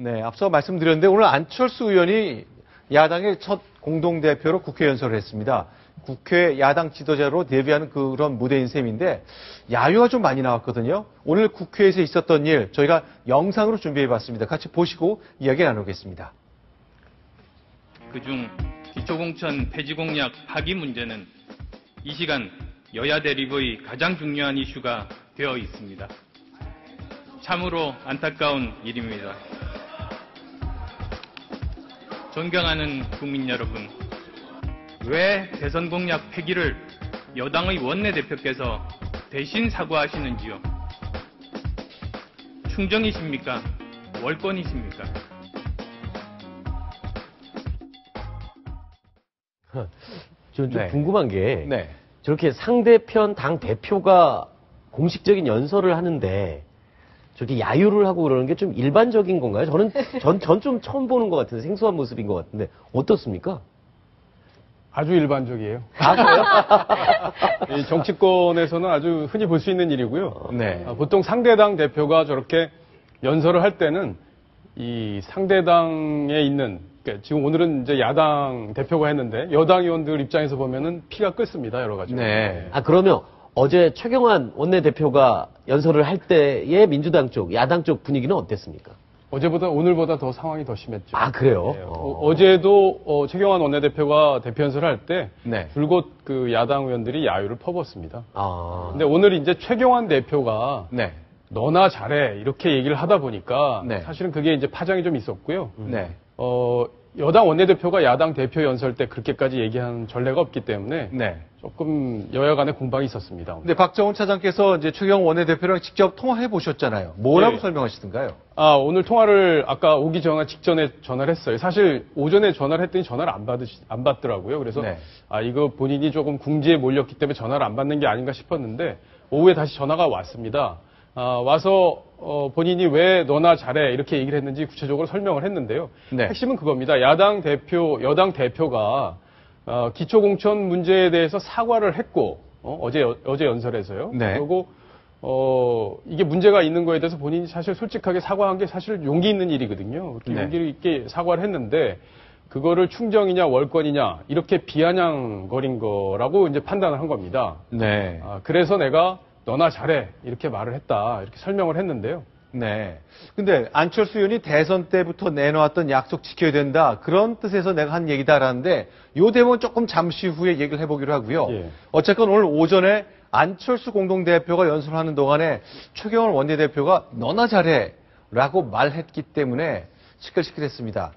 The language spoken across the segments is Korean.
네, 앞서 말씀드렸는데 오늘 안철수 의원이 야당의 첫 공동대표로 국회 연설을 했습니다. 국회 야당 지도자로 데뷔하는 그런 무대인 셈인데 야유가 좀 많이 나왔거든요. 오늘 국회에서 있었던 일 저희가 영상으로 준비해봤습니다. 같이 보시고 이야기 나누겠습니다. 그중 기초공천 폐지 공약 파기 문제는 이 시간 여야 대립의 가장 중요한 이슈가 되어 있습니다. 참으로 안타까운 일입니다. 존경하는 국민 여러분, 왜 대선 공약 폐기를 여당의 원내대표께서 대신 사과하시는지요? 충정이십니까? 월권이십니까? 저는 좀 네. 궁금한 게 네. 저렇게 상대편 당 대표가 공식적인 연설을 하는데 저렇게 야유를 하고 그러는 게 좀 일반적인 건가요? 전 좀 처음 보는 것 같은데 생소한 모습인 것 같은데 어떻습니까? 아주 일반적이에요. 아, 이 정치권에서는 아주 흔히 볼 수 있는 일이고요. 네. 보통 상대당 대표가 저렇게 연설을 할 때는 이 상대당에 있는, 그러니까 지금 오늘은 이제 야당 대표가 했는데 여당 의원들 입장에서 보면은 피가 끓습니다, 여러 가지. 네. 아, 그러면 어제 최경환 원내대표가 연설을 할 때의 민주당 쪽, 야당 쪽 분위기는 어땠습니까? 오늘보다 더 상황이 더 심했죠. 아, 그래요? 네. 어제도 최경환 원내대표가 대표 연설을 할 때 네. 줄곧 그 야당 의원들이 야유를 퍼붓습니다. 아. 근데 오늘 이제 최경환 대표가 네. 너나 잘해 이렇게 얘기를 하다 보니까 네. 사실은 그게 이제 파장이 좀 있었고요. 네. 여당 원내대표가 야당 대표 연설 때 그렇게까지 얘기한 전례가 없기 때문에 네. 조금 여야 간의 공방이 있었습니다. 근데 박정훈 차장께서 이제 최경 원내대표랑 직접 통화해 보셨잖아요. 뭐라고 네. 설명하시던가요? 오늘 통화를 아까 오기 직전에 전화를 했어요. 사실 오전에 전화를 했더니 전화를 안 받더라고요. 그래서 네. 이거 본인이 조금 궁지에 몰렸기 때문에 전화를 안 받는 게 아닌가 싶었는데 오후에 다시 전화가 왔습니다. 와서 본인이 왜 너나 잘해 이렇게 얘기를 했는지 구체적으로 설명을 했는데요. 네. 핵심은 그겁니다. 여당 대표가 기초공천 문제에 대해서 사과를 했고 어제 연설에서요. 네. 그리고 이게 문제가 있는 거에 대해서 본인이 사실 솔직하게 사과한 게 사실 용기 있는 일이거든요. 네. 용기 있게 사과를 했는데 그거를 충정이냐 월권이냐 이렇게 비아냥거린 거라고 이제 판단을 한 겁니다. 네. 그래서 내가 너나 잘해 이렇게 말을 했다 이렇게 설명을 했는데요. 네. 근데 안철수 의원이 대선 때부터 내놓았던 약속 지켜야 된다. 그런 뜻에서 내가 한 얘기다라는데 요 대목은 조금 잠시 후에 얘기를 해보기로 하고요. 예. 어쨌건 오늘 오전에 안철수 공동대표가 연설하는 동안에 최경환 원내대표가 너나 잘해 라고 말했기 때문에 시끌시끌했습니다.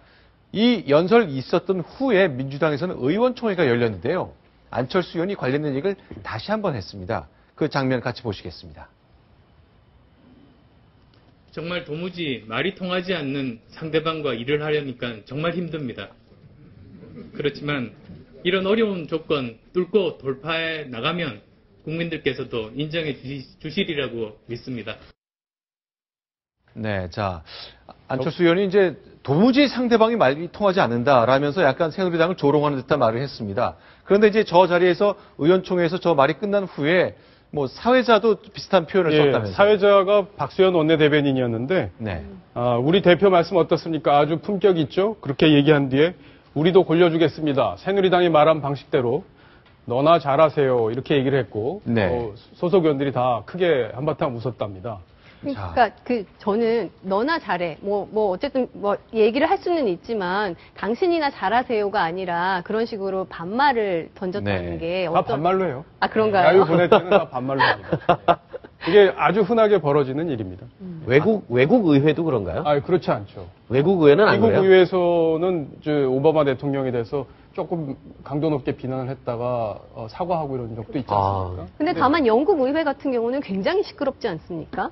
이 연설이 있었던 후에 민주당에서는 의원총회가 열렸는데요. 안철수 의원이 관련된 얘기를 다시 한번 했습니다. 그 장면 같이 보시겠습니다. 정말 도무지 말이 통하지 않는 상대방과 일을 하려니까 정말 힘듭니다. 그렇지만 이런 어려운 조건 뚫고 돌파해 나가면 국민들께서도 인정해 주시리라고 믿습니다. 네, 자, 안철수 의원이 이제 도무지 상대방이 말이 통하지 않는다라면서 약간 새누리당을 조롱하는 듯한 말을 했습니다. 그런데 이제 저 자리에서 의원총회에서 저 말이 끝난 후에 뭐 사회자도 비슷한 표현을 썼다면서요. 사회자가 박수현 원내대변인이었는데 네. 우리 대표 말씀 어떻습니까? 아주 품격 있죠? 그렇게 얘기한 뒤에 우리도 골려주겠습니다. 새누리당이 말한 방식대로 너나 잘하세요 이렇게 얘기를 했고 네. 소속 의원들이 다 크게 한바탕 웃었답니다. 그러니까 저는 너나 잘해 어쨌든 얘기를 할 수는 있지만 당신이나 잘하세요가 아니라 그런 식으로 반말을 던졌다는 네. 게 다 반말로 해요. 그런가요? 야유 보낼 때는 다 반말로 합니다. 이게 아주 흔하게 벌어지는 일입니다. 외국 의회도 그런가요? 그렇지 않죠. 외국 의회는 안 미국 그래요? 의회에서는 오바마 대통령에 대해서 조금 강도 높게 비난을 했다가 사과하고 이런 적도 있지 않습니까? 근데 다만 영국 의회 같은 경우는 굉장히 시끄럽지 않습니까?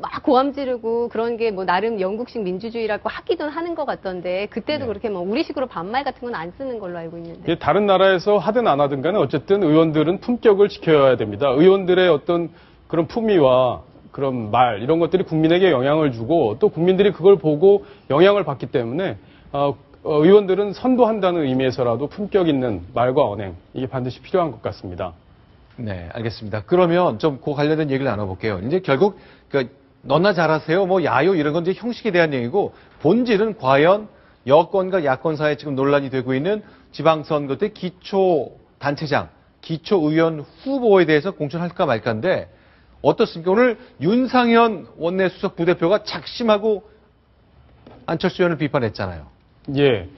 막 고함 지르고 그런 게 나름 영국식 민주주의라고 하기도 하는 것 같던데 그때도 네. 그렇게 우리식으로 반말 같은 건 안 쓰는 걸로 알고 있는데. 이게 다른 나라에서 하든 안 하든 간에 어쨌든 의원들은 품격을 지켜야 됩니다. 의원들의 어떤 그런 품위와 그런 말 이런 것들이 국민에게 영향을 주고 또 국민들이 그걸 보고 영향을 받기 때문에 의원들은 선도한다는 의미에서라도 품격 있는 말과 언행 이게 반드시 필요한 것 같습니다. 네, 알겠습니다. 그러면 좀 그 관련된 얘기를 나눠볼게요. 이제 결국 너나 잘하세요, 뭐 야유 이런 건 이제 형식에 대한 얘기고 본질은 과연 여권과 야권 사이에 지금 논란이 되고 있는 지방선거 때 기초단체장, 기초의원 후보에 대해서 공천할까 말까인데 어떻습니까? 오늘 윤상현 원내수석 부대표가 작심하고 안철수 의원을 비판했잖아요. 예.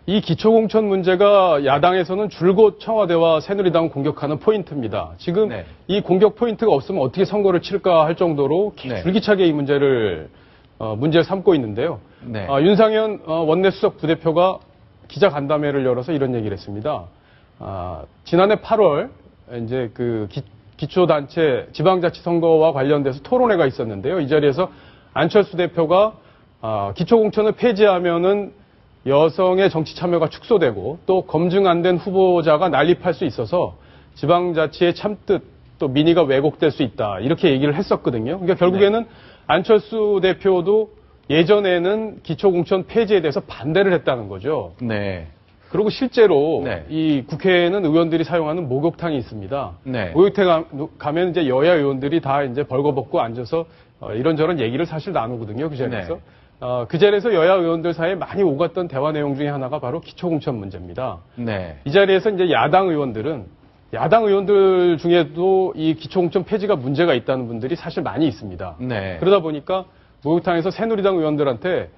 이 기초공천 문제가 야당에서는 줄곧 청와대와 새누리당을 공격하는 포인트입니다. 지금 네. 이 공격 포인트가 없으면 어떻게 선거를 칠까 할 정도로 네. 줄기차게 이 문제를 삼고 있는데요. 네. 윤상현 원내수석 부대표가 기자간담회를 열어서 이런 얘기를 했습니다. 지난해 8월 이제 그 기초단체 지방자치선거와 관련돼서 토론회가 있었는데요. 이 자리에서 안철수 대표가 기초공천을 폐지하면은 여성의 정치 참여가 축소되고 또 검증 안 된 후보자가 난립할 수 있어서 지방자치의 참뜻 또 민의가 왜곡될 수 있다 이렇게 얘기를 했었거든요. 그러니까 결국에는 안철수 대표도 예전에는 기초공천 폐지에 대해서 반대를 했다는 거죠. 네. 그리고 실제로 네. 이 국회에는 의원들이 사용하는 목욕탕이 있습니다. 네. 목욕탕 가면 이제 여야 의원들이 다 이제 벌거벗고 앉아서 이런저런 얘기를 사실 나누거든요. 그 자리에서. 네. 그 자리에서 여야 의원들 사이에 많이 오갔던 대화 내용 중에 하나가 바로 기초공천 문제입니다. 네. 이 자리에서 이제 야당 의원들 중에도 이 기초공천 폐지가 문제가 있다는 분들이 사실 많이 있습니다. 네. 그러다 보니까 목욕탕에서 새누리당 의원들한테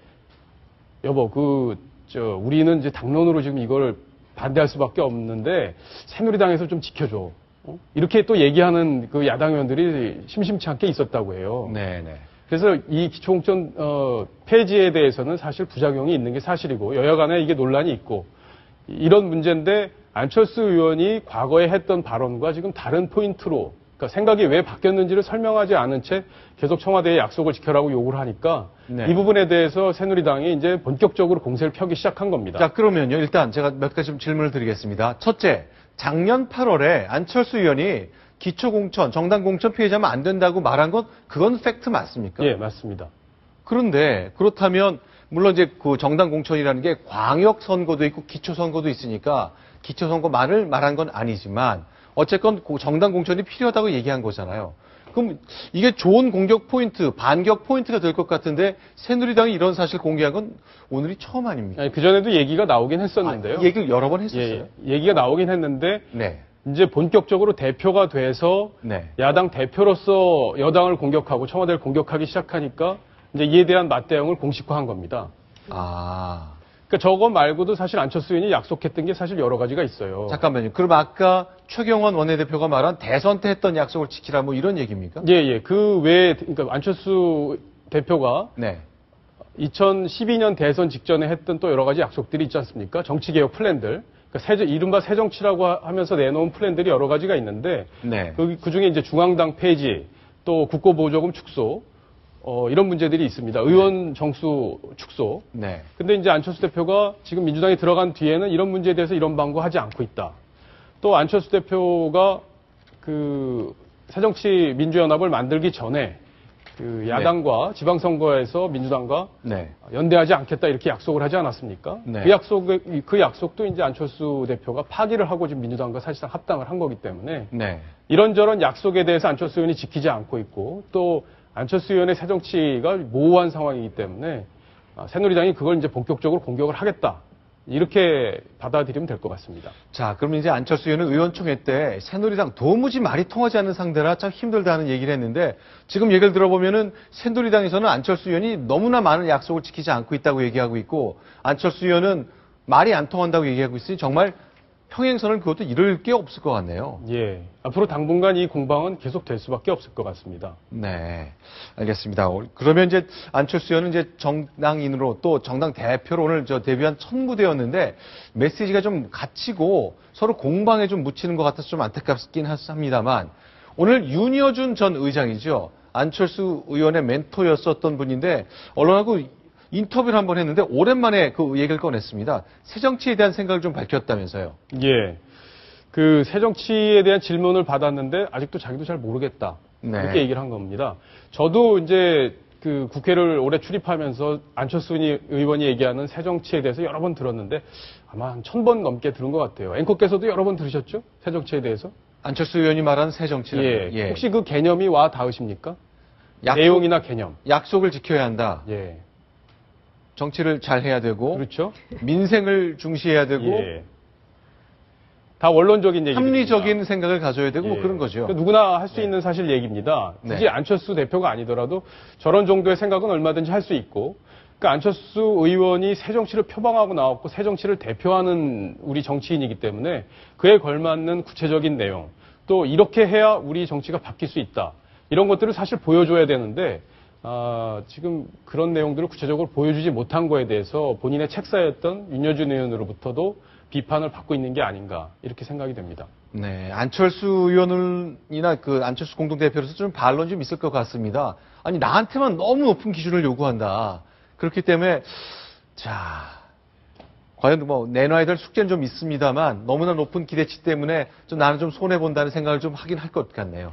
여보 우리는 이제 당론으로 지금 이걸 반대할 수밖에 없는데 새누리당에서 좀 지켜줘. 이렇게 또 얘기하는 그 야당 의원들이 심심치 않게 있었다고 해요. 네. 네. 그래서 이 기초공천 폐지에 대해서는 사실 부작용이 있는 게 사실이고 여야 간에 이게 논란이 있고 이런 문제인데 안철수 의원이 과거에 했던 발언과 지금 다른 포인트로 그러니까 생각이 왜 바뀌었는지를 설명하지 않은 채 계속 청와대의 약속을 지켜라고 요구를 하니까 네. 이 부분에 대해서 새누리당이 이제 본격적으로 공세를 펴기 시작한 겁니다. 자, 그러면요. 일단 제가 몇 가지 좀 질문을 드리겠습니다. 첫째, 작년 8월에 안철수 의원이 기초공천, 정당공천 피해자면 안 된다고 말한 건 그건 팩트 맞습니까? 예, 맞습니다. 그런데 그렇다면 물론 이제 그 정당공천이라는 게 광역선거도 있고 기초선거도 있으니까 기초선거만을 말한 건 아니지만 어쨌건 정당공천이 필요하다고 얘기한 거잖아요. 그럼 이게 좋은 공격 포인트, 반격 포인트가 될 것 같은데 새누리당이 이런 사실 공개한 건 오늘이 처음 아닙니까? 아니, 그전에도 얘기가 나오긴 했었는데요. 얘기를 여러 번 했었어요. 예, 얘기가 나오긴 했는데 네. 이제 본격적으로 대표가 돼서 네. 야당 대표로서 여당을 공격하고 청와대를 공격하기 시작하니까 이제 이에 대한 맞대응을 공식화한 겁니다. 아. 그러니까 저거 말고도 사실 안철수 의원이 약속했던 게 사실 여러 가지가 있어요. 잠깐만요. 그럼 아까 최경원 원내대표가 말한 대선 때 했던 약속을 지키라 뭐 이런 얘기입니까? 예. 그 외에 그러니까 안철수 대표가 네. 2012년 대선 직전에 했던 또 여러 가지 약속들이 있지 않습니까? 정치개혁 플랜들. 그러니까 이른바 새정치라고 하면서 내놓은 플랜들이 여러 가지가 있는데 네. 그 중에 이제 중앙당 폐지, 또 국고보조금 축소, 이런 문제들이 있습니다. 의원 정수 축소. 네. 근데 이제 안철수 대표가 지금 민주당에 들어간 뒤에는 이런 문제에 대해서 이런 방구하지 않고 있다. 또 안철수 대표가 그 새정치 민주연합을 만들기 전에 그 야당과 지방선거에서 민주당과 네. 연대하지 않겠다 이렇게 약속을 하지 않았습니까? 네. 그 약속도 이제 안철수 대표가 파기를 하고 지금 민주당과 사실상 합당을 한 거기 때문에 네. 이런저런 약속에 대해서 안철수 의원이 지키지 않고 있고 또 안철수 의원의 새정치가 모호한 상황이기 때문에 새누리당이 그걸 이제 본격적으로 공격을 하겠다. 이렇게 받아들이면 될 것 같습니다. 자, 그럼 이제 안철수 의원은 의원총회 때 새누리당 도무지 말이 통하지 않는 상대라 참 힘들다는 얘기를 했는데 지금 얘기를 들어보면은 새누리당에서는 안철수 의원이 너무나 많은 약속을 지키지 않고 있다고 얘기하고 있고 안철수 의원은 말이 안 통한다고 얘기하고 있으니 정말 평행선을 그것도 이룰 게 없을 것 같네요. 예. 앞으로 당분간 이 공방은 계속 될 수밖에 없을 것 같습니다. 네. 알겠습니다. 그러면 이제 안철수 의원은 이제 정당인으로 또 정당 대표로 오늘 데뷔한 첫 무대였는데 메시지가 좀 갇히고 서로 공방에 좀 묻히는 것 같아서 좀 안타깝긴 합니다만 오늘 윤여준 전 의장이죠. 안철수 의원의 멘토였었던 분인데 언론하고 인터뷰를 한번 했는데 오랜만에 그 얘기를 꺼냈습니다. 새정치에 대한 생각을 좀 밝혔다면서요. 예. 그 새정치에 대한 질문을 받았는데 아직도 자기도 잘 모르겠다. 네. 이렇게 얘기를 한 겁니다. 저도 이제 그 국회를 올해 출입하면서 안철수 의원이 얘기하는 새정치에 대해서 여러 번 들었는데 아마 한 1000번 넘게 들은 것 같아요. 앵커께서도 여러 번 들으셨죠? 새정치에 대해서? 안철수 의원이 말한 새정치라는 예. 혹시 그 개념이 와 닿으십니까? 내용이나 개념. 약속을 지켜야 한다. 예. 정치를 잘 해야 되고 그렇죠. 민생을 중시해야 되고 예. 다 원론적인 얘기입니다. 합리적인 생각을 가져야 되고 뭐 그런 거죠. 그러니까 누구나 할 수 있는 사실 얘기입니다. 굳이 네. 안철수 대표가 아니더라도 저런 정도의 생각은 얼마든지 할 수 있고, 그러니까 안철수 의원이 새 정치를 표방하고 나왔고 새 정치를 대표하는 우리 정치인이기 때문에 그에 걸맞는 구체적인 내용, 또 이렇게 해야 우리 정치가 바뀔 수 있다. 이런 것들을 사실 보여줘야 되는데 지금 그런 내용들을 구체적으로 보여주지 못한 거에 대해서 본인의 책사였던 윤여준 의원으로부터도 비판을 받고 있는 게 아닌가 이렇게 생각이 됩니다. 네, 안철수 의원이나 그 안철수 공동대표로서 좀 반론이 좀 있을 것 같습니다. 아니 나한테만 너무 높은 기준을 요구한다. 그렇기 때문에 자 과연 뭐 내놔야 될 숙제는 좀 있습니다만 너무나 높은 기대치 때문에 좀 나는 좀 손해 본다는 생각을 좀 하긴 할 것 같네요.